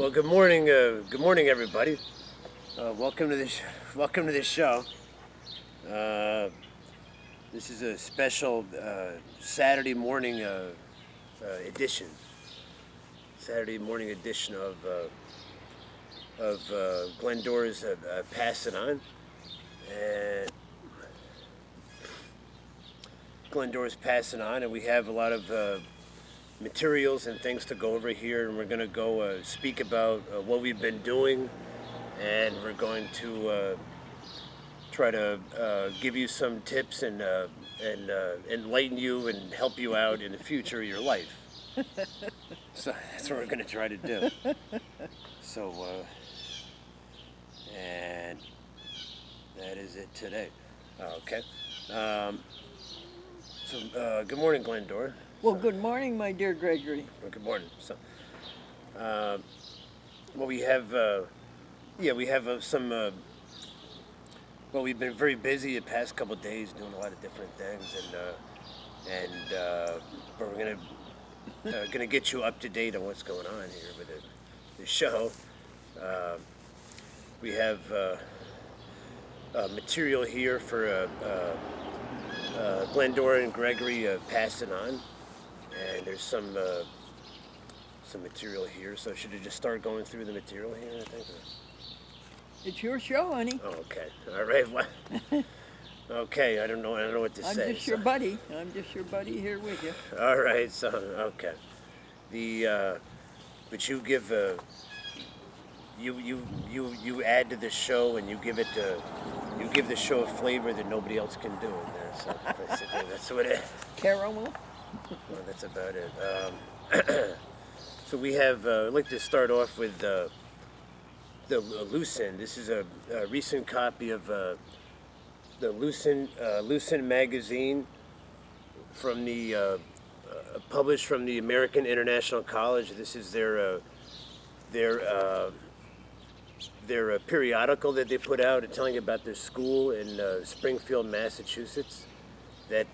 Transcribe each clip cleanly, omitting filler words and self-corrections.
Well, good morning. Good morning, everybody. Welcome to this show. Uh, this is a special Saturday morning edition. Saturday morning edition of Glendora's Pass It On, and Glendora's Pass It On, and we have a lot of materials and things to go over here, and we're going to go speak about what we've been doing, and we're going to try to give you some tips and enlighten you and help you out in the future of your life. So that's what we're going to try to do. So, and that is it today. Okay. Good morning, Glendora. Well, good morning, my dear Gregory. Well, good morning. So, well, we have some. Well, we've been very busy the past couple of days doing a lot of different things, but we're gonna get you up to date on what's going on here with the show. We have material here for Glendora and Gregory passing on, and there's some material here. So should I just start going through the material here? I think. It's your show, honey. Oh, okay. All right. Well, okay. I don't know what to say. I'm just your buddy. I'm just your buddy here with you. All right. So okay. But you give you add to the show, and you give the show a flavor that nobody else can do in there. So basically, that's what it. Caramel. Well, that's about it. So we have. I'd like to start off with the Lucin. This is a recent copy of the Lucin magazine from the published from the American International College. This is their periodical that they put out, telling about their school in Springfield, Massachusetts. That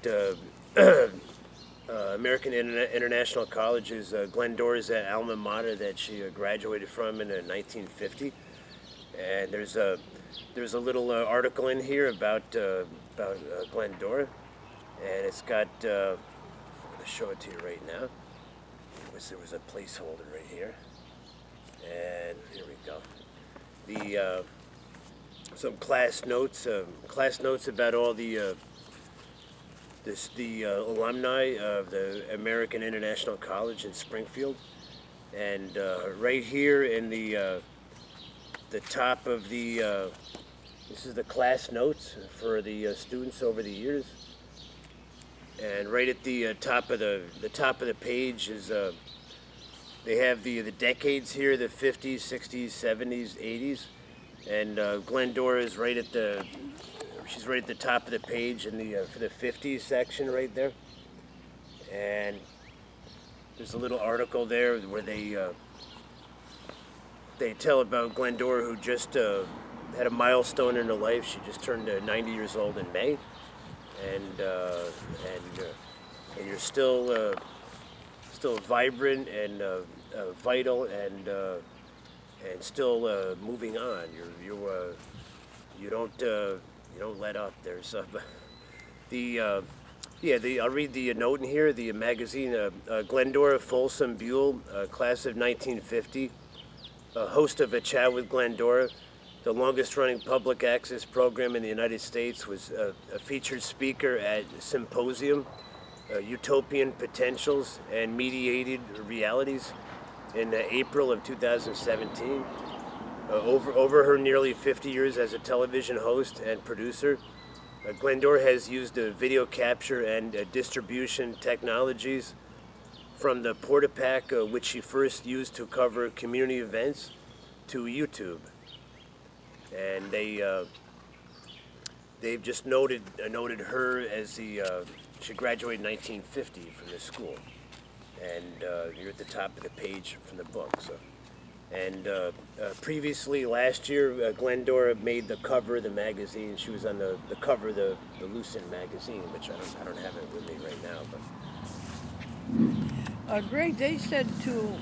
American International College is Glendora's alma mater that she graduated from in 1950. And there's a little article in here about Glendora, and it's got. I'm going to show it to you right now. There was a placeholder right here, and here we go. The some class notes about all the alumni of the American International College in Springfield, and right here in the top of the this is the class notes for the students over the years, and right at the top of the page is they have the decades here, the 50s, 60s, 70s, 80s, and Glendora is right at the top of the page in the for the 50s section right there, and there's a little article there where they tell about Glendora, who just had a milestone in her life. She just turned 90 years old in May, and you're still vibrant and vital and still moving on. You don't let up there. So I'll read the note in here. The magazine, Glendora Folsom Buell, class of 1950. Host of A Chat with Glendora, the longest-running public access program in the United States, was a featured speaker at Symposium, Utopian Potentials and Mediated Realities in April of 2017. Over her nearly 50 years as a television host and producer, Glendora has used video capture and distribution technologies from the Portapack, which she first used to cover community events, to YouTube, and they've just noted her as she graduated in 1950 from this school, and you're at the top of the page from the book. So, and previously last year, Glendora made the cover of the magazine. She was on the cover of the Lucin magazine, which I don't have it with me right now, but. Greg, they said to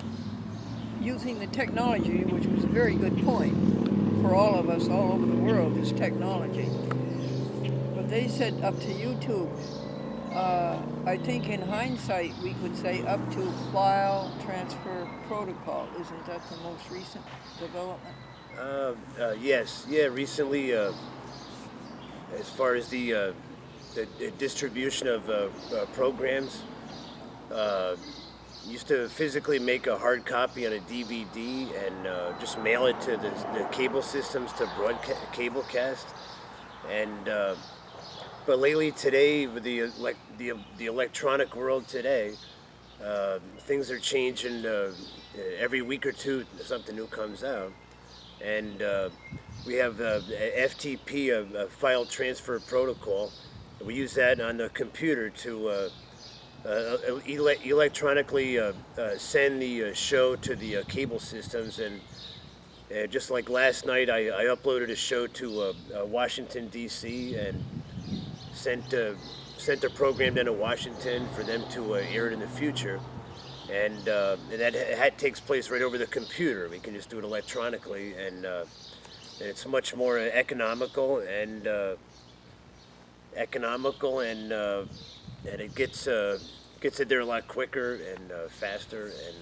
using the technology, which was a very good point for all of us all over the world, is technology. But they said up to YouTube. I think in hindsight we could say up to file transfer protocol. Isn't that the most recent development? Yes, yeah. Recently, as far as the distribution of programs, uh, used to physically make a hard copy on a DVD and just mail it to the cable systems to broadcast cablecast, and but lately today with the electronic world today, things are changing. Every week or two, something new comes out, and we have FTP, a file transfer protocol. We use that on the computer to electronically send the show to the cable systems. And just like last night, I uploaded a show to Washington D.C. and sent the program down to Washington for them to air it in the future. And that takes place right over the computer. We can just do it electronically, and it's much more economical, and it gets it there a lot quicker and faster, and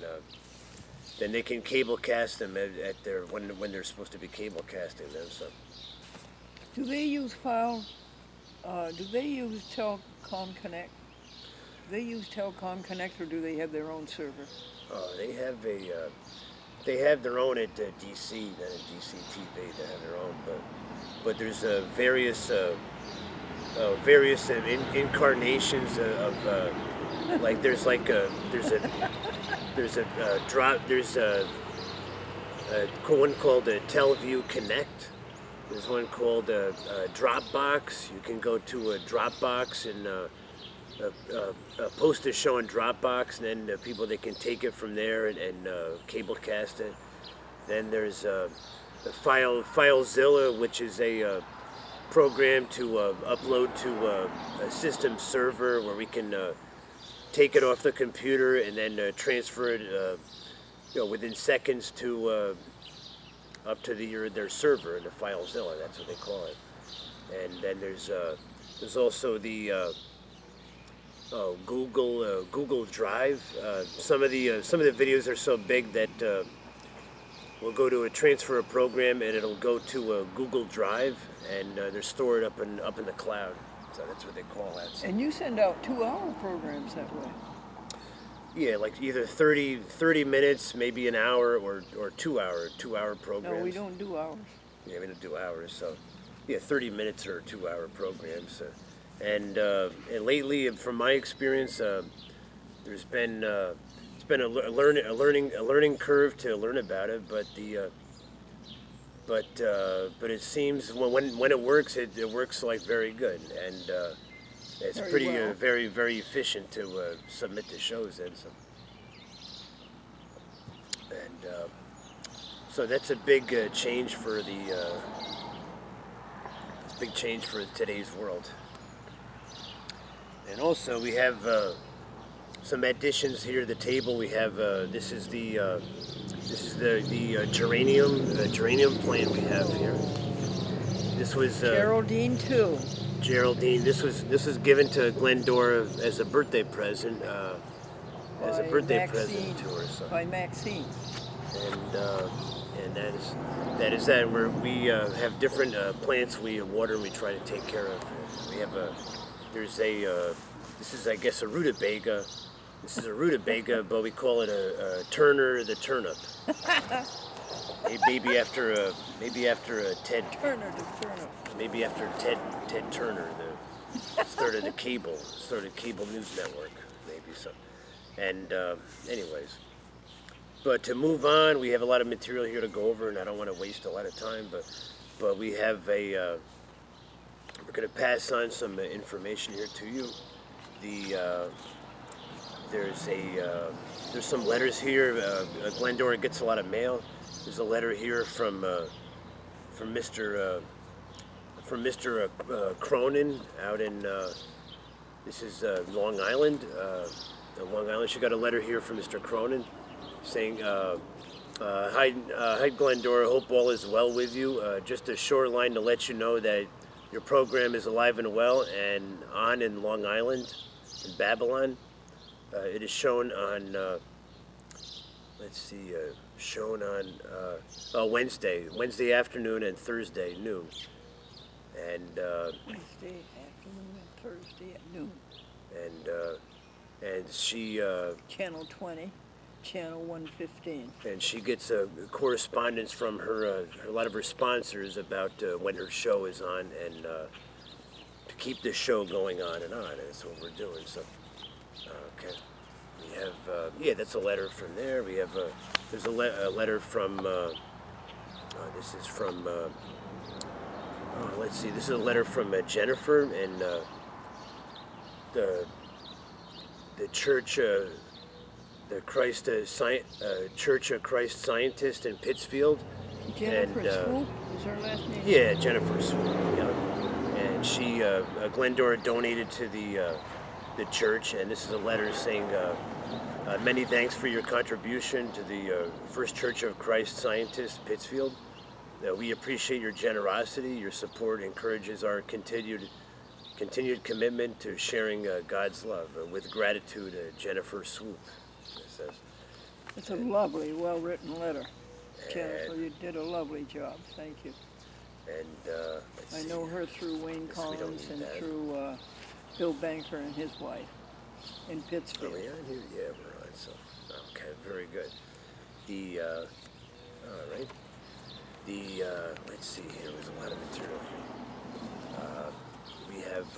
then they can cable cast them at their when they're supposed to be cable casting them. So Do they use file? Do they use Telecom Connect? Do they use Telecom Connect, or do they have their own server? they have their own at DC, then at DC TV they have their own, but there's various incarnations of like there's one called Teleview Connect. There's one called Dropbox. You can go to a Dropbox and post a show in Dropbox, and then people they can take it from there and cable cast it. Then there's the FileZilla, which is a program to upload to a system server where we can take it off the computer and then transfer it, within seconds to up to their server in the FileZilla. That's what they call it. And then there's also the Google Drive. Some of the videos are so big that we'll go to transfer a program and it'll go to a Google Drive, and they're stored up in the cloud. So that's what they call that. So, And you send out 2-hour programs that way. yeah, like either 30 minutes, maybe an hour, or 2 hour programs. No, we don't do hours. Yeah, we don't do hours. So yeah, 30 minutes or 2 hour programs. And lately, from my experience, there's been it's been a learning curve to learn about it, but but it seems when it works, it works like very good, and it's Very pretty well. very efficient to submit the shows in. So and so that's a big change for it's a big change for today's world. And also we have some additions here to the table. We have this is the geranium plant we have here. This was Geraldine too. Geraldine. This was given to Glendora as a birthday present. Present to her. So. By Maxine. And that is that. We have different plants we water and we try to take care of. We have this is I guess a rutabaga. This is a rutabaga, but we call it a Turner the turnip. Maybe after Ted. Turner to turnip. Maybe after Ted Turner, started cable news network, maybe so. And anyways, but to move on, we have a lot of material here to go over, and I don't want to waste a lot of time. But we have we're going to pass on some information here to you. There's some letters here. Glendora gets a lot of mail. There's a letter here from Mr. Cronin out in this is Long Island. Long Island. She got a letter here from Mr. Cronin saying Hi, Glendora. Hope all is well with you. Just a short line to let you know that your program is alive and well and on in Long Island, in Babylon. It is shown on, shown on Wednesday afternoon and Thursday noon. And Wednesday afternoon and Thursday at noon. and she Channel 20, Channel 115. and she gets correspondence from her a lot of her sponsors about when her show is on and to keep the show going on and on. And that's what we're doing. So, okay, we have that's a letter from there. We have there's a letter from this is from let's see. This is a letter from Jennifer and the church. The Church of Christ Scientist in Pittsfield. Jennifer and, Swoop is her last name? Yeah, Jennifer Swoop. Yeah. And she, Glendora donated to the church, and this is a letter saying, many thanks for your contribution to the First Church of Christ Scientist, Pittsfield. We appreciate your generosity. Your support encourages our continued commitment to sharing God's love. With gratitude, Jennifer Swoop. It says. It's a lovely, well-written letter. Jennifer, you did a lovely job. Thank you. And I know her through Wayne Collins and through Bill Banker and his wife in Pittsfield. Are we on here? Yeah, we're on. So, okay, very good. The all right. The let's see here. There's a lot of material here. We have.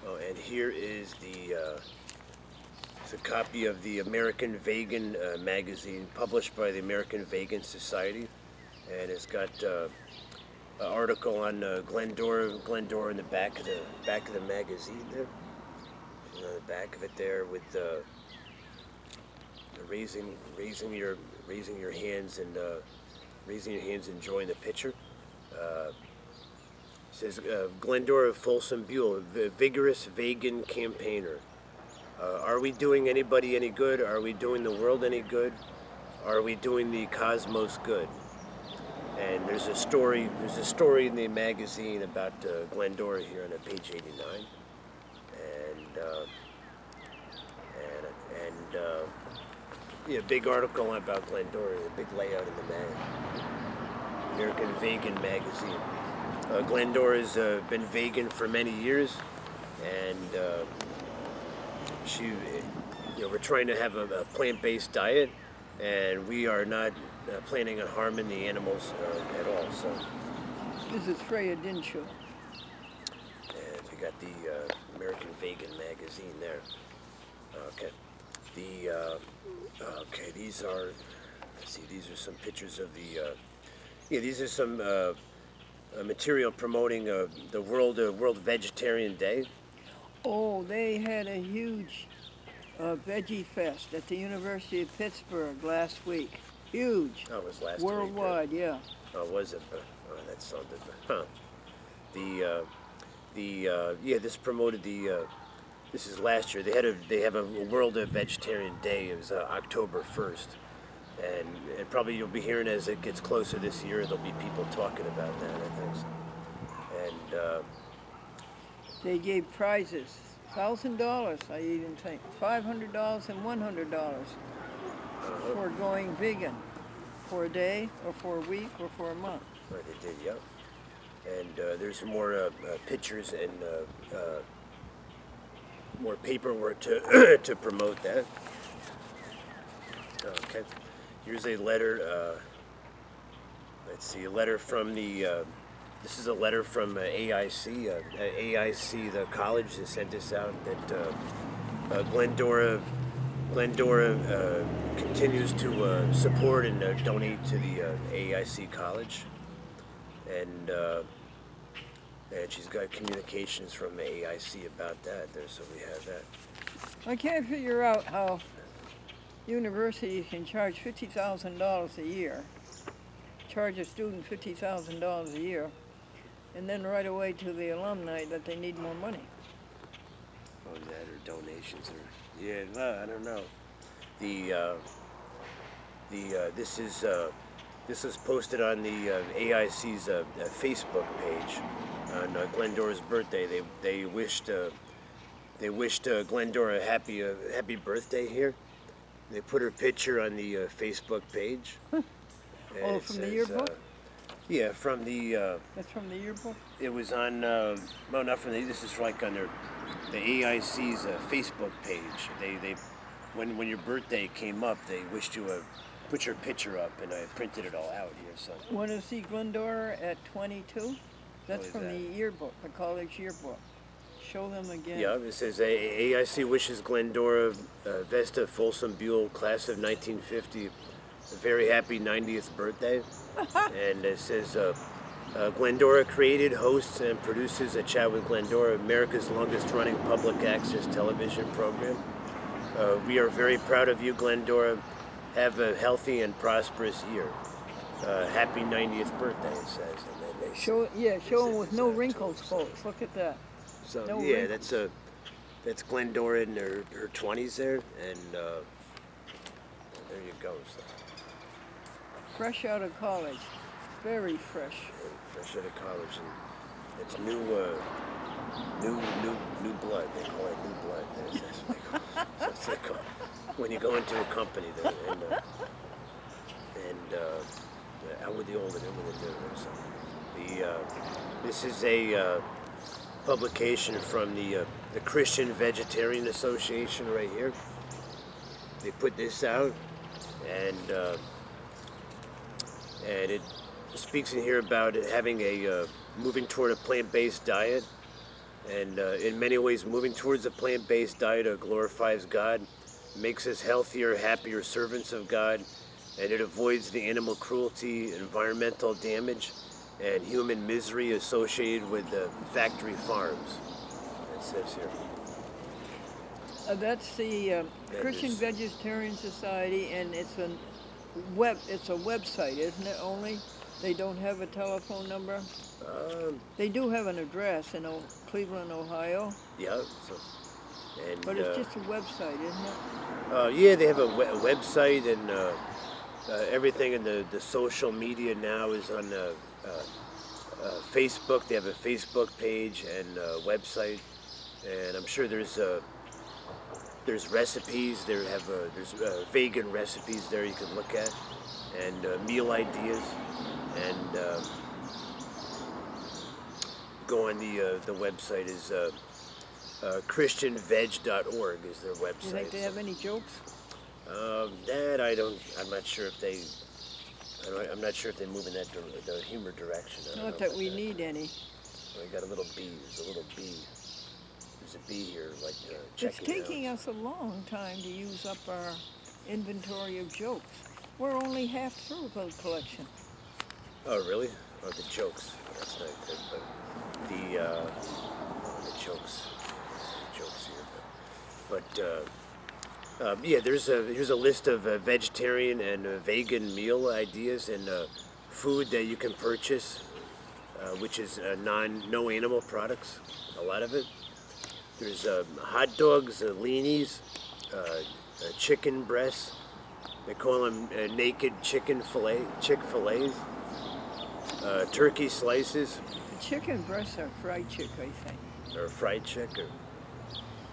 Oh, and here is it's a copy of the American Vegan magazine published by the American Vegan Society, and it's got an article on Glendora in the back of the magazine there. And on the back of it there with raising your hands and enjoying the picture. It says, Glendora Folsom Buell, vigorous vegan campaigner. Are we doing anybody any good? Are we doing the world any good? Are we doing the cosmos good? And there's a story in the magazine about Glendora here on page 89. And big article about Glendora, a big layout in the American Vegan magazine. Glendora's been vegan for many years, and we're trying to have a plant-based diet, and we are not planning on harming the animals at all. So This is Freya Dinshaw. and we got the American Vegan magazine there. Okay, these are some pictures of these are some material promoting the World Vegetarian Day. Oh, they had a huge veggie fest at the University of Pittsburgh last week. Huge. Oh, it was last Worldwide, week. yeah. Oh, was it? That sounded. Huh. This promoted the. This is last year. They have a World Vegetarian Day. It was October 1st. And probably you'll be hearing as it gets closer this year, there'll be people talking about that, I think. So. And They gave prizes, $1,000, I even think, $500 and $100 for going vegan for a day or for a week or for a month. Right, they did, yep. And there's more pictures and more paperwork to to promote that. Okay. Here's a letter, let's see, a letter from the, this is a letter from AIC. AIC, the college, that sent this out that Glendora continues to support and donate to the AIC college. And she's got communications from AIC about that there, so we have that. I can't figure out how universities can charge $50,000 a year, charge a student $50,000 a year, and then right away to the alumni that they need more money. Oh, that or donations or I don't know. This is posted on the AIC's Facebook page on Glendora's birthday. They wished Glendora a happy birthday here. They put her picture on the Facebook page. Oh, from the yearbook? Yeah, from the. That's from the yearbook? It was on. Well, not from the. This is like on the AIC's Facebook page. They when your birthday came up, they wished you put your picture up, and I printed it all out here. So. Want to see Glendora at 22? That's is from that? the yearbook, the college yearbook. Show them again. Yeah, it says AIC wishes Glendora Vesta Folsom Buell, class of 1950, a very happy 90th birthday. And it says Glendora created, hosts, and produces A Chat with Glendora, America's longest-running public access television program. We are very proud of you, Glendora. Have a healthy and prosperous year. Happy 90th birthday, it says. And then they Show them with no wrinkles, folks. Look at that. So No yeah, wrinkles. that's Glendora in her 20s there, and there you go. So, Fresh out of college. Very fresh. fresh out of college, and it's new blood. They call it new blood. That's what they call when you go into a company there, and out with the old and in with the new. So this is a publication from the Christian Vegetarian Association right here. They put this out, and it speaks in here about having moving toward a plant-based diet, and in many ways moving towards a plant-based diet glorifies God, makes us healthier, happier servants of God, and it avoids the animal cruelty, environmental damage, and human misery associated with the factory farms. It says here. That's the Christian Vegetarian Society, and it's a website, isn't it? Only they don't have a telephone number. They do have an address in Cleveland, Ohio. Yeah. So, But it's just a website, isn't it? yeah, they have a website, and everything in the social media now is on Facebook. They have a Facebook page and a website, and I'm sure there's recipes. There's vegan recipes there you can look at, and meal ideas, and go on the website is christianveg.org is their website. You think they have any jokes? I'm not sure if they. I'm not sure if they move in the humor direction. Not that we need any. We got a little bee. There's a little bee. There's a bee here, like It's checking taking out. us a long time to use up our inventory of jokes. We're only half through the collection. Oh, really? Oh, the jokes. That's not good, but the jokes here. But yeah, here's a list of vegetarian and vegan meal ideas and food that you can purchase, which is no animal products. A lot of it. There's hot dogs, leanies, chicken breasts. They call them naked Chick-fil-A's. Turkey slices. The chicken breasts are fried chick, I think. Or fried chicken.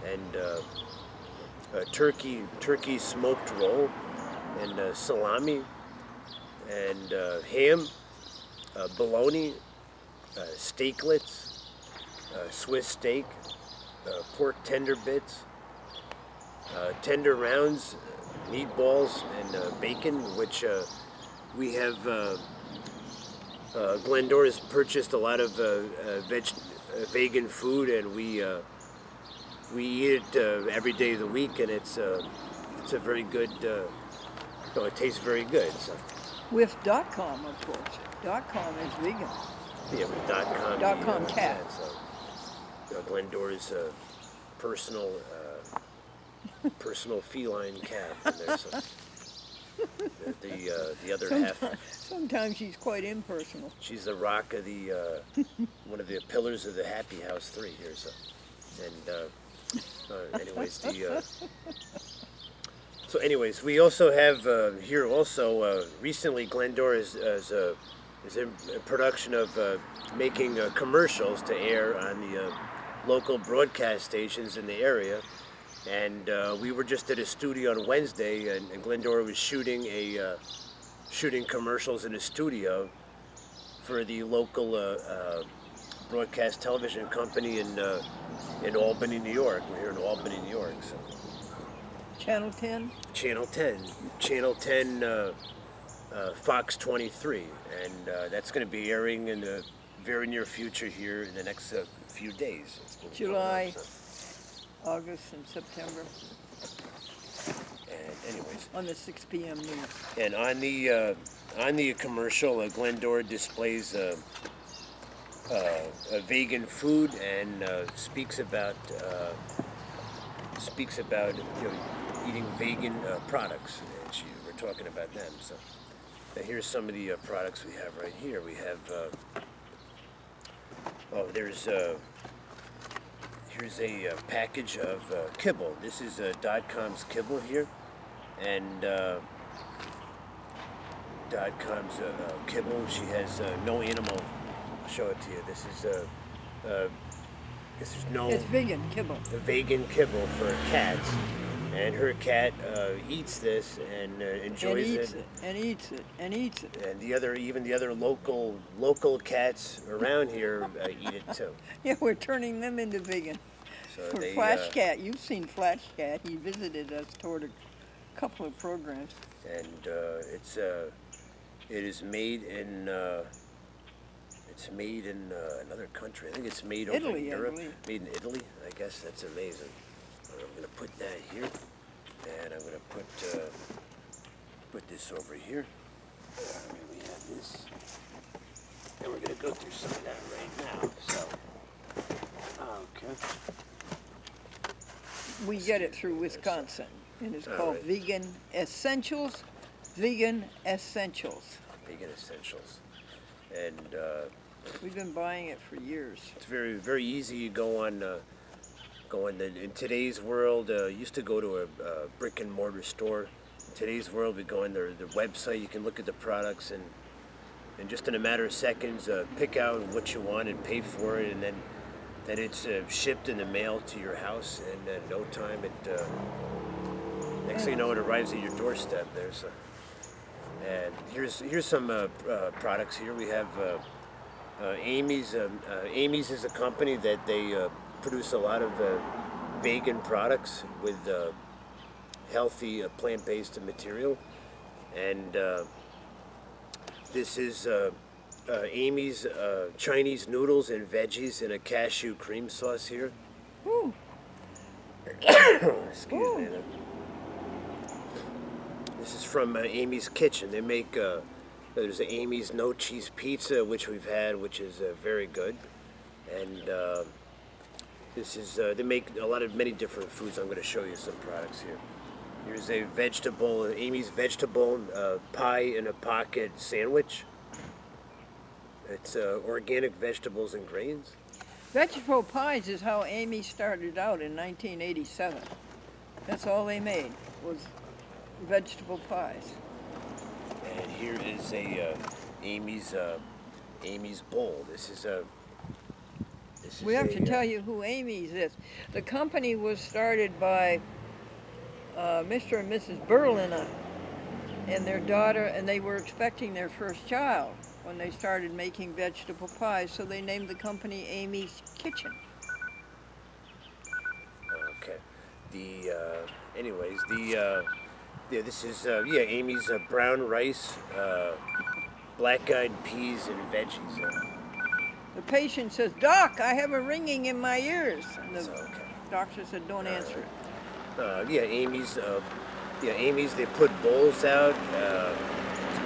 And turkey smoked roll, and salami, and ham, bologna, steaklets, Swiss steak, pork tender bits, tender rounds, meatballs, and bacon, which we have. Glendora's purchased a lot of vegan food, and we eat it every day of the week, and it's a very good. It tastes very good. So. With .com, of course. .com is vegan. Yeah, with .com. .com cat. So, Glendora's personal feline cat. And there's the other half. Sometimes she's quite impersonal. She's the rock of the one of the pillars of the Happy House 3 here. So, and anyways, So, anyways, we also have here also recently Glendora is in production of making commercials to air on the local broadcast stations in the area. And we were just at a studio on Wednesday, and Glendora was shooting commercials in a studio for the local broadcast television company in Albany, New York. We're here in Albany, New York. So. Channel 10? Channel 10, Fox 23, and that's going to be airing in the very near future here in the next few days. July, August, and September. And anyways, on the 6 p.m. news. And on the commercial, Glendora displays a vegan food and speaks about eating vegan products. And we're talking about them. So here's some of the products we have right here. We have here's a package of kibble. This is .com's kibble here, and .com's kibble. She has no animal. I'll show it to you. This is no. It's vegan kibble. A vegan kibble for cats, and her cat eats this and enjoys it. And eats it. And even the other local cats around here eat it too. Yeah, we're turning them into vegan. So For Flash Cat, you've seen Flash Cat. He visited us toward a couple of programs. And it is made in another country. I think it's made over Italy, in Europe. I believe. Made in Italy. I guess that's amazing. I'm going to put that here, and I'm going to put this over here. We have this, and we're going to go through some of that right now. So, okay. We get it through Wisconsin, and it's called right. Vegan Essentials. Vegan Essentials. Vegan Essentials, and We've been buying it for years. it's very very easy. You go on. In today's world, used to go to a brick and mortar store. In today's world, we go on their website. You can look at the products and just in a matter of seconds, pick out what you want and pay for it, and then it's shipped in the mail to your house. And in no time, next thing you know, it arrives at your doorstep. And here's some products here. We have Amy's. Amy's is a company that they produce a lot of vegan products with healthy plant-based material, and this is Amy's Chinese noodles and veggies in a cashew cream sauce here. Ooh. Excuse me. This is from Amy's Kitchen. They make there's Amy's no cheese pizza, which we've had, which is very good, and this is they make many different foods. I'm going to show you some products here. Here's a Amy's vegetable pie in a pocket sandwich. It's organic vegetables and grains. Vegetable pies is how Amy started out in 1987. That's all they made was vegetable pies. And here is a Amy's bowl. We have to tell you who Amy's is. The company was started by Mr. and Mrs. Berlin and their daughter, and they were expecting their first child when they started making vegetable pies, so they named the company Amy's Kitchen. Okay. This is Amy's brown rice, black-eyed peas, and veggies. The patient says, "Doc, I have a ringing in my ears." And the Okay. doctor said, "Don't answer it." Amy's, they put bowls out,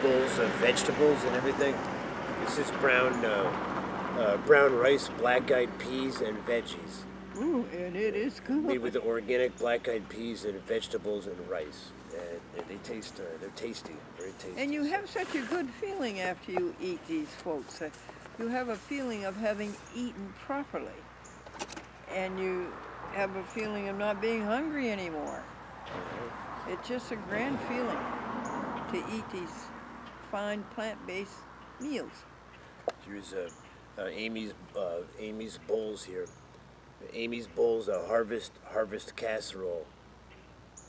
bowls of vegetables and everything. This is brown rice, black-eyed peas, and veggies. Ooh, and it is good. Made with the organic black-eyed peas and vegetables and rice. And they're tasty, very tasty. And you have such a good feeling after you eat these, folks. You have a feeling of having eaten properly. And you have a feeling of not being hungry anymore. It's just a grand feeling to eat these fine plant-based meals. Here's Amy's bowls here. Amy's bowls, a harvest casserole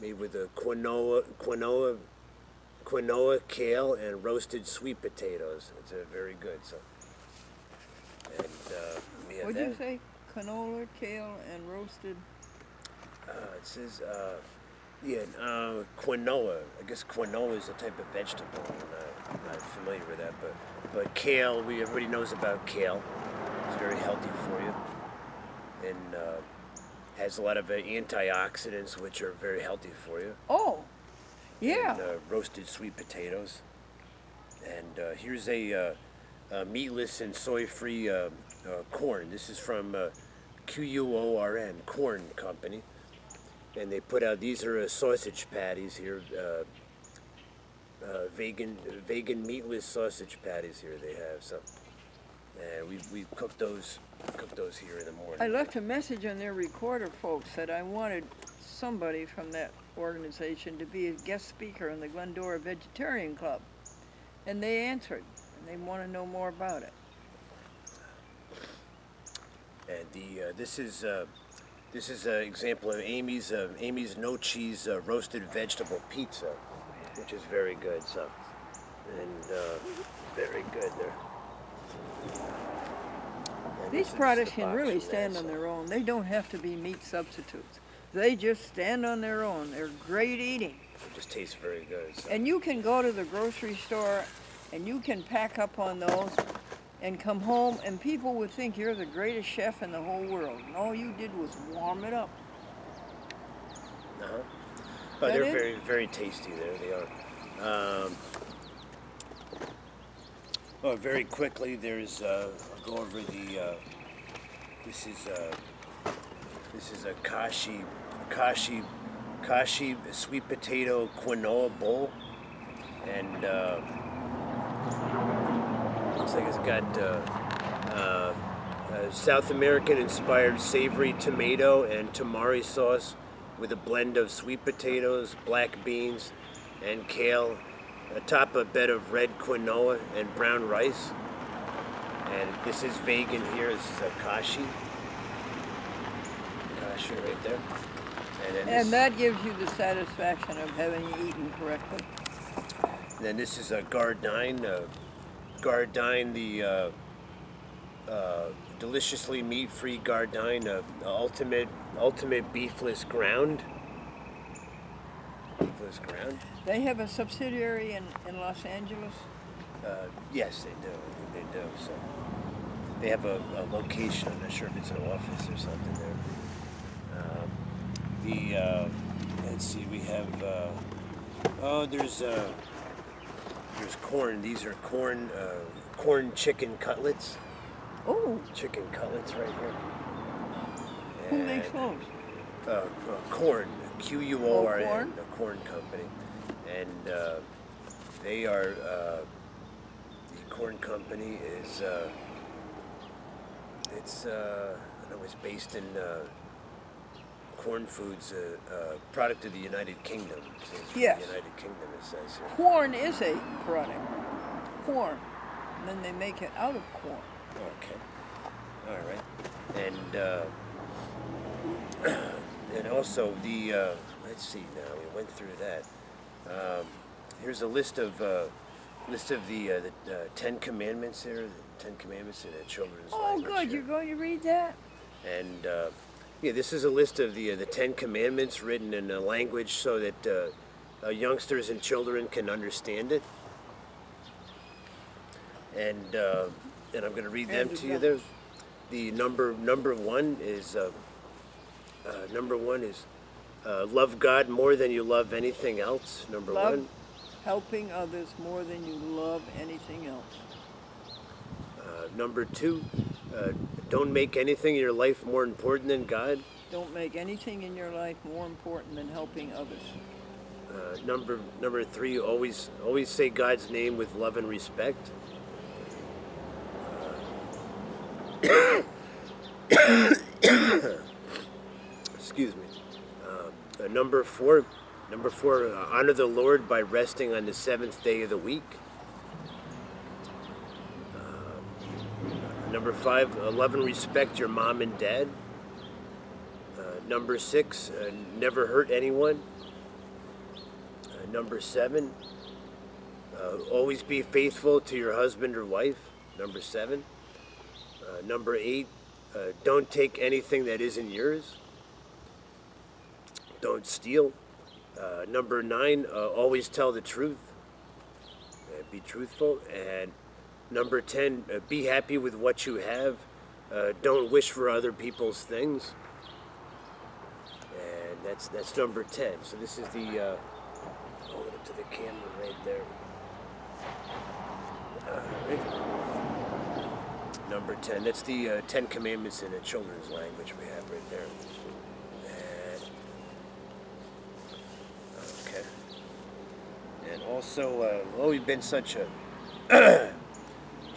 made with a quinoa, kale, and roasted sweet potatoes. It's very good. So, and we have What'd that. you say? Canola, kale, and roasted. It says, quinoa. I guess quinoa is a type of vegetable. I'm not familiar with that, but kale, everybody knows about kale. It's very healthy for you, and has a lot of antioxidants, which are very healthy for you. Oh, yeah. And roasted sweet potatoes. And here's a meatless and soy-free corn. This is from QUORN, Corn Company. And they put out, these are sausage patties here, vegan meatless sausage patties here they have. So, and we cook those here in the morning. I left a message on their recorder, folks, that I wanted somebody from that organization to be a guest speaker in the Glendora Vegetarian Club. And they answered, and they want to know more about it. And this is an example of Amy's no cheese roasted vegetable pizza, which is very good. So, and very good there. And These this is products the can box really from stand that, on so- their own. They don't have to be meat substitutes. They just stand on their own. They're great eating. It just tastes very good. So. And you can go to the grocery store and you can pack up on those and come home and people would think you're the greatest chef in the whole world. And all you did was warm it up. Uh-huh. But That they're it? very, very tasty. There they are. Very quickly, there's. I'll go over the. This is a kashi sweet potato quinoa bowl, and looks like it's got South American inspired savory tomato and tamari sauce with a blend of sweet potatoes, black beans, and kale, atop a bed of red quinoa and brown rice. And this is vegan here. This is a kashi right there. And that gives you the satisfaction of having eaten correctly. Then this is a Gardine. Gardine, the deliciously meat-free Gardine, ultimate beefless ground. Beefless ground. They have a subsidiary in Los Angeles. Yes, they do. They do. So they have a location. I'm not sure if it's an office or something there. Let's see. We have. There's corn. These are corn chicken cutlets. Oh, Chicken cutlets right here. who makes those? Corn, QUORN, corn? the Corn Company, and they are the Corn Company is it's based in Corn Foods, product of the United Kingdom. It says from Yes. the United Kingdom. It says here. Corn is a product. Corn. And then they make it out of corn. Okay. All right. And also the let's see now. We went through that. Here's a list of the Ten Commandments here. The Ten Commandments in a children's Oh, language good. here. You're going to read that? And this is a list of the Ten Commandments written in a language so that youngsters and children can understand it. And I'm going to read them And to you there. The number one is love God more than you love anything else. Number Love one. helping others more than you love anything else. Number two, don't make anything in your life more important than God. Don't make anything in your life more important than helping others. Number three, always say God's name with love and respect. Excuse me. Number four, Number 4, honor the Lord by resting on the 7th day of the week. Number 5, love and respect your mom and dad. Number 6, never hurt anyone. Number 7, always be faithful to your husband or wife. Number 7. Number 8, don't take anything that isn't yours. Don't steal. Number 9, always tell the truth. Be truthful. And number 10, be happy with what you have. Don't wish for other people's things. And that's number 10. So this is the, hold it to the camera right there. Number 10. That's the 10 Commandments in a children's language we have right there. And, okay. And also, we've been such a...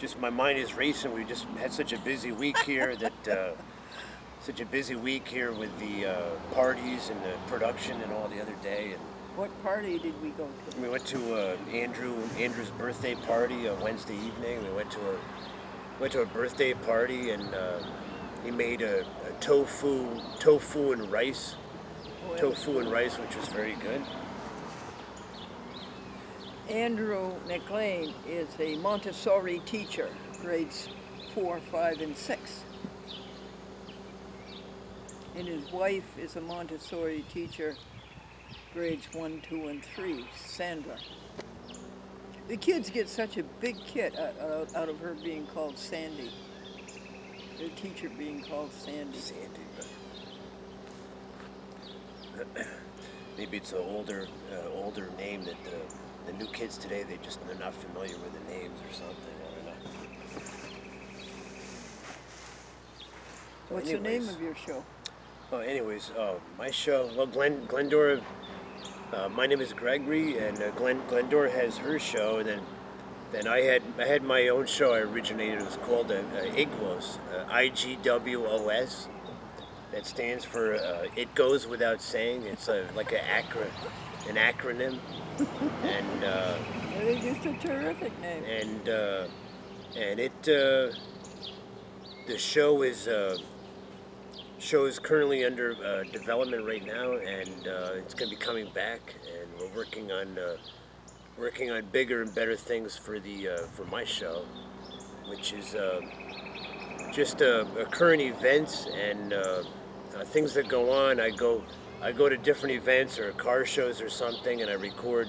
just my mind is racing. We just had such a busy week here that... such a busy week here with the parties and the production and all the other day. And What party did we go to? we went to Andrew's birthday party on Wednesday evening. We went to a birthday party, and he made a tofu and rice, which was very good. Andrew McLean is a Montessori teacher, grades 4, 5, and 6. And his wife is a Montessori teacher, grades 1, 2, and 3, Sandra. The kids get such a big kick out of her being called Sandy. Their teacher being called Sandy. Maybe it's an older name that the new kids today, they're not familiar with the names or something. I don't know. What's the name of your show? Well, anyways, my show, well, Glendora, my name is Gregory, and Glendora has her show, and then I had my own show I originated. It was called Igwos, IGWOS. That stands for It Goes Without Saying. It's like an acronym, and It is just a terrific name. and it the show is currently under development right now, and it's going to be coming back, and we're working on bigger and better things for my show, which is just current events and things that go on. I go to different events or car shows or something, and I record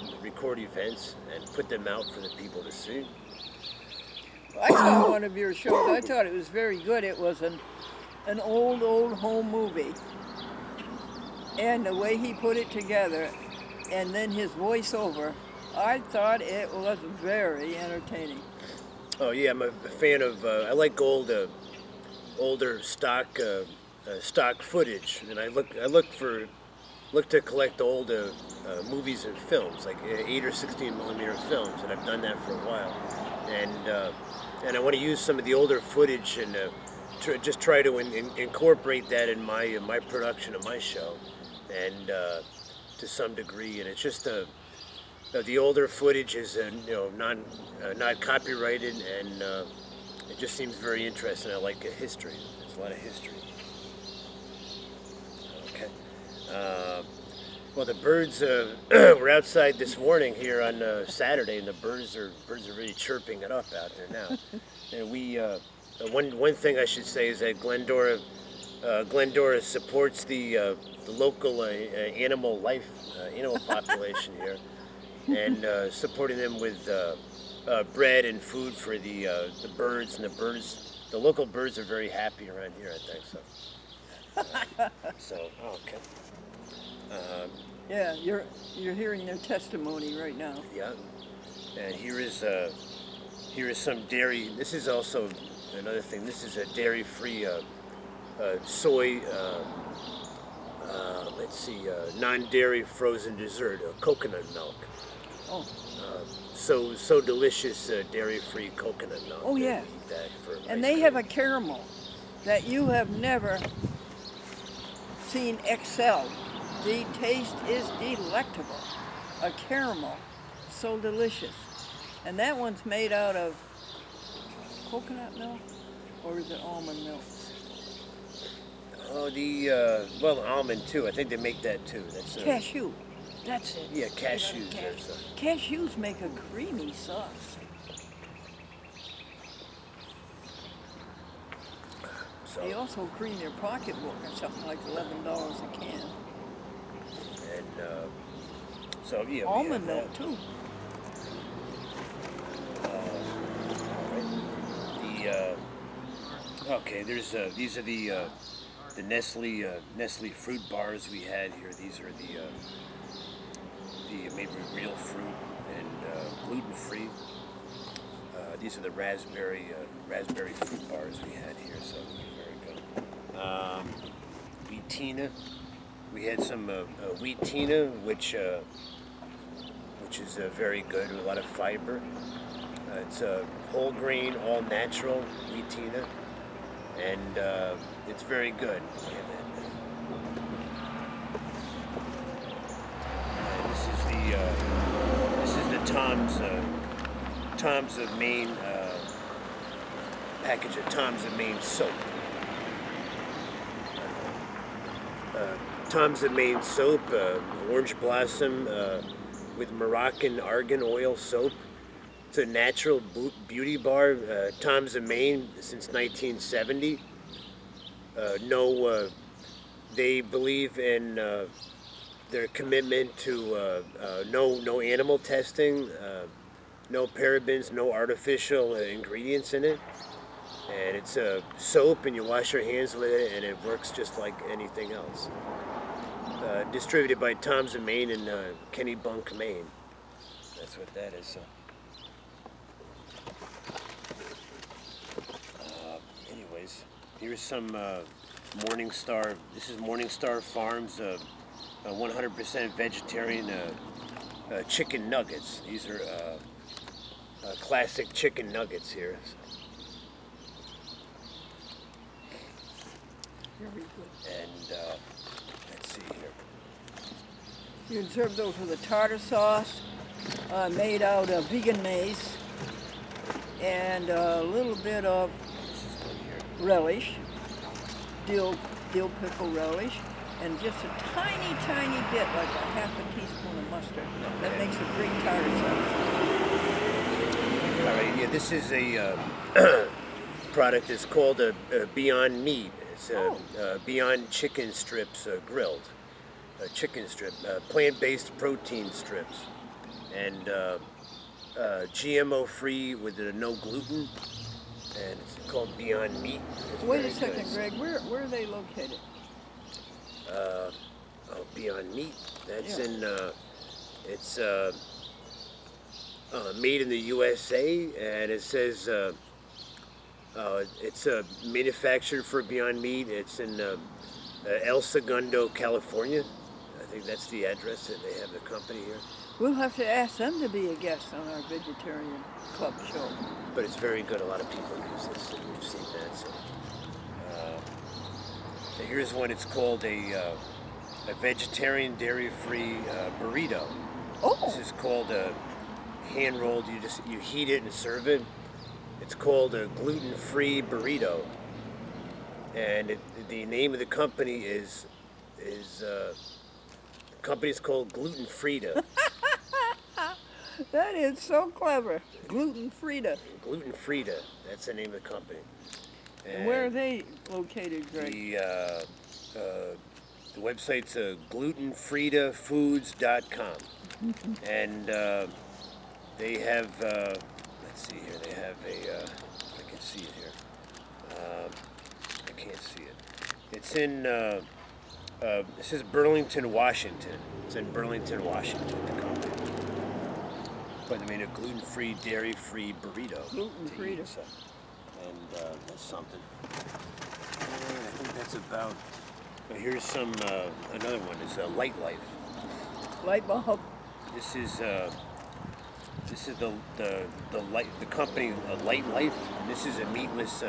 events and put them out for the people to see. I saw one of your shows. I thought it was very good. It was an old home movie, and the way he put it together, and then his voiceover, I thought it was very entertaining. Oh yeah, I'm a fan of. I like older stock footage, and I look to collect old movies and films, like 8 or 16 millimeter films, and I've done that for a while, and I want to use some of the older footage and just try to incorporate that in my production of my show, and to some degree. And it's just the older footage is not copyrighted, and it just seems very interesting. I like history. There's a lot of history. Okay. Well, the birds were outside this morning here on Saturday, and the birds are really chirping it up out there now. And we one thing I should say is that Glendora supports the local animal population here, and supporting them with bread and food for the birds, and the local birds are very happy around here, I think so. Okay. Yeah, you're hearing their testimony right now. Yeah, and here is some dairy. This is also another thing. This is a dairy-free soy. Non-dairy frozen dessert, coconut milk. Oh. So delicious, dairy-free coconut milk. Oh yeah. Eat that for And they have a caramel that you have never seen excel The taste is delectable. A caramel, so delicious. And that one's made out of coconut milk, or is it almond milk? Oh, well, almond too. I think they make that too. That's Cashew. That's it. Yeah, cashews. Cashews make a creamy sauce. So, They also cream your pocketbook at something like $11 a can. and so yeah, Almond we have milk too. Okay, there's these are the Nestle fruit bars we had here. These are the made with real fruit and gluten free. These are the raspberry fruit bars we had here, so very good. Wheatina, we had some wheatina, which is very good with a lot of fiber. It's a whole grain, all natural wheatina, and it's very good. And this is the Tom's of Maine package of Tom's of Maine soap. Tom's of Maine soap, orange blossom with Moroccan argan oil soap. It's a natural beauty bar. Tom's of Maine since 1970. They believe in their commitment to no animal testing, no parabens, no artificial ingredients in it. And it's a soap, and you wash your hands with it, and it works just like anything else. Distributed by Tom's of Maine in Kennebunk, Maine. That's what that is. Anyways, here's some Morningstar. This is Morningstar Farms 100% vegetarian chicken nuggets. These are classic chicken nuggets here. Very good. And let's see here. You can serve those with a tartar sauce made out of vegan maize and a little bit of relish, dill pickle relish, and just a tiny, tiny bit, like a half a teaspoon of mustard. That makes a great tartar sauce. All right, yeah, this is a product that's called a Beyond Meat. It's Beyond Chicken Strips grilled. Chicken strip, plant-based protein strips, and GMO-free with no gluten, and it's called Beyond Meat. It's Wait a very second, good. Greg. Where are they located? Beyond Meat. That's Yeah. it's made in the USA, and it says it's manufactured for Beyond Meat. It's in El Segundo, California. I think that's the address that they have the company here. We'll have to ask them to be a guest on our vegetarian club show. But it's very good. A lot of people use this, and we've seen that. So, here's one. It's called a vegetarian, dairy-free burrito. Oh, This is called a hand-rolled. You heat it and serve it. It's called a gluten-free burrito, and the name of the company is the company's called Gluten Frida. that is so clever. Gluten Frida. Gluten Frida. That's the name of the company. And where are they located, Greg? The website's glutenfridafoods.com, and they have. Let's see here. They have I can see it here. I can't see it. It's in. This is Burlington, Washington. It's in Burlington, Washington. The company. But they made a gluten-free, dairy-free burrito. Gluten-free. To eat, so. And that's something. I think that's about. Here's some. Another one is Light Life. Light bulb. This is the company Light Life. This is a meatless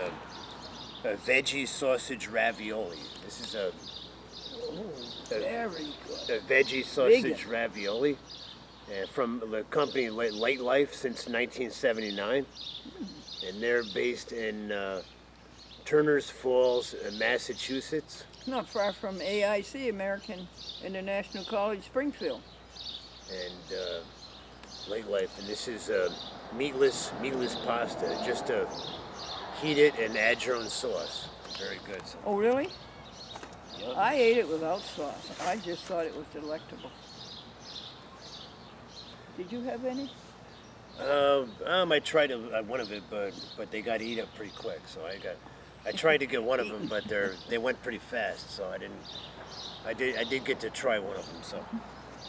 veggie sausage ravioli. This is a Very a good. veggie sausage ravioli from the company Light Life since 1979, and they're based in Turners Falls, Massachusetts. Not far from AIC, American International College, Springfield. And Light Life, and this is meatless pasta. Just heat it and add your own sauce. Very good. So, Oh, really? yep. I ate it without sauce. I just thought it was delectable. Did you have any? I tried one of it, but they got to eat up pretty quick. So I tried to get one of them, but they went pretty fast. So I did get to try one of them. So,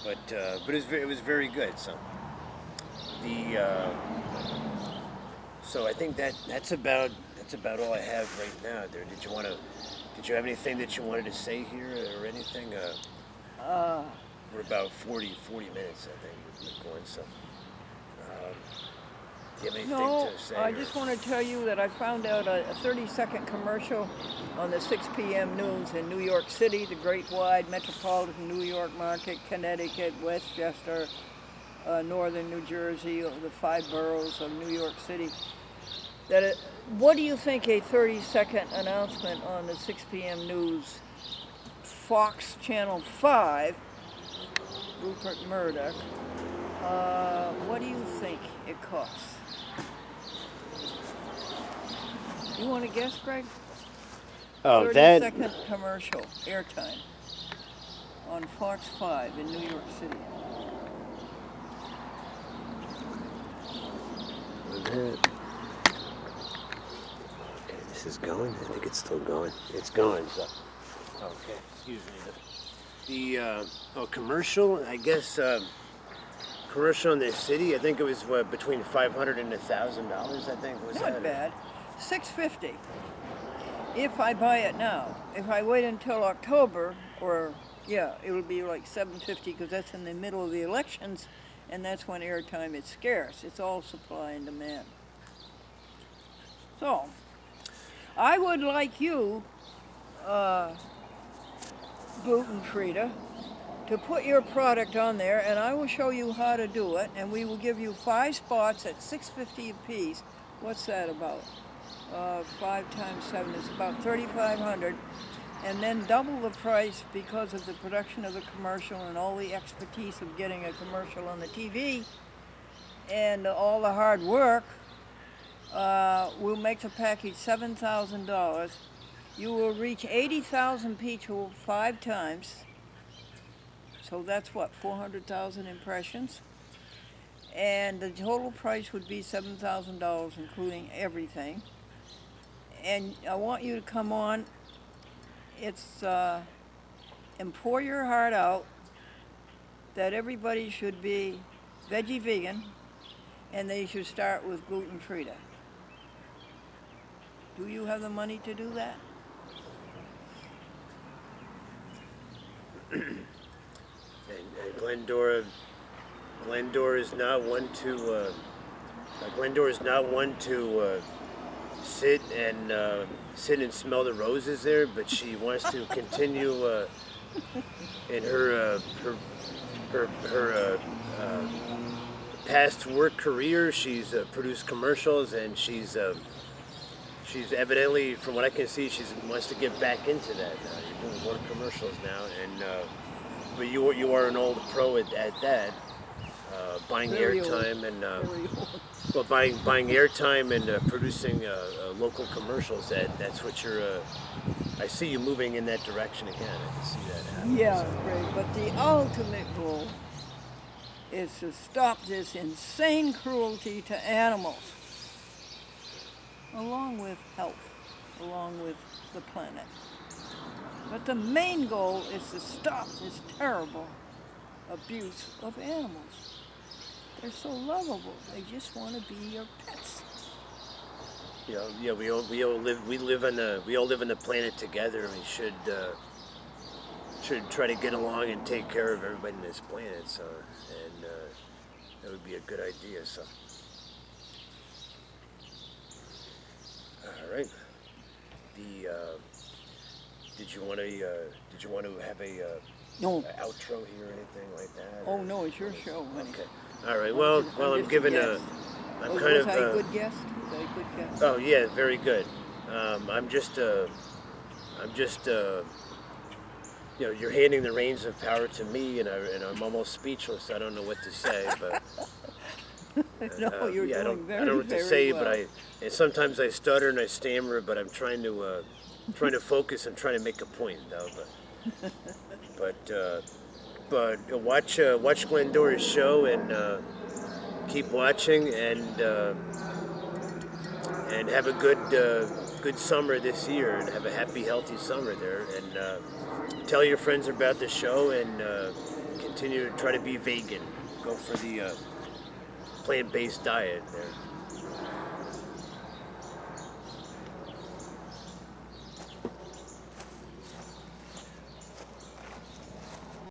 but it was very good. So so I think that's about all I have right now. There. Did you have anything that you wanted to say here or anything? We're about 40 minutes, I think, we're going. So, do you have anything No, to say? I just want to tell you that I found out a 30-second commercial on the 6 p.m. news in New York City, the great wide metropolitan New York market, Connecticut, Westchester, northern New Jersey, the 5 boroughs of New York City. What do you think a 30-second announcement on the 6 p.m. news, Fox Channel 5, Rupert Murdoch, what do you think it costs? You want to guess, Greg? Oh, 30-second commercial, airtime, on Fox 5 in New York City. Okay, this is going. I think it's still going. It's going. So, okay, excuse me. The commercial. I guess commercial in the city. I think it was between $500 and $1,000. I think was Not that. bad. $650 if I buy it now. If I wait until October, it will be like $750 because that's in the middle of the elections, and that's when airtime is scarce. It's all supply and demand. So, I would like you, gluten Frida, to put your product on there, and I will show you how to do it, and we will give you 5 spots at $650 a piece. What's that about? 5 times 7 is about $3,500, and then double the price because of the production of the commercial and all the expertise of getting a commercial on the TV and all the hard work. We'll make the package $7,000. You will reach 80,000 people 5 times. So that's what, 400,000 impressions? And the total price would be $7,000, including everything. And I want you to come on. It's and pour your heart out that everybody should be veggie vegan, and they should start with gluten Frida. Do you have the money to do that? And Glendora is not one to sit and smell the roses there, but she wants to continue in her past work career. She's produced commercials, and she's evidently, from what I can see, she wants to get back into that. You're doing more commercials now, and but you are an old pro at that, buying airtime and buying airtime and producing local commercials. That's what you're. I see you moving in that direction again. I can see that happening. Yeah, great. But the ultimate goal is to stop this insane cruelty to animals, along with health, along with the planet. But the main goal is to stop this terrible abuse of animals. They're so lovable. They just want to be your pets. Yeah, we all live on the planet together, and we should try to get along and take care of everybody on this planet. So, and that would be a good idea. So, all right. did you want to have a No. outro here or anything like that? Oh no, it's your show, honey. Okay. All right. Well, I'm just giving guest. I'm Was kind of. I a good guest? Was I a good guest? Oh yeah, very good. I'm just you're handing the reins of power to me, and I'm almost speechless. I don't know what to say, but No, you're yeah, doing I don't know what to very say, well. but and sometimes I stutter and I stammer, but I'm trying to focus and trying to make a point, though. But watch Glendora's show and keep watching and have a good summer this year and have a happy, healthy summer there. And tell your friends about the show and continue to try to be vegan. Go for the plant-based diet there.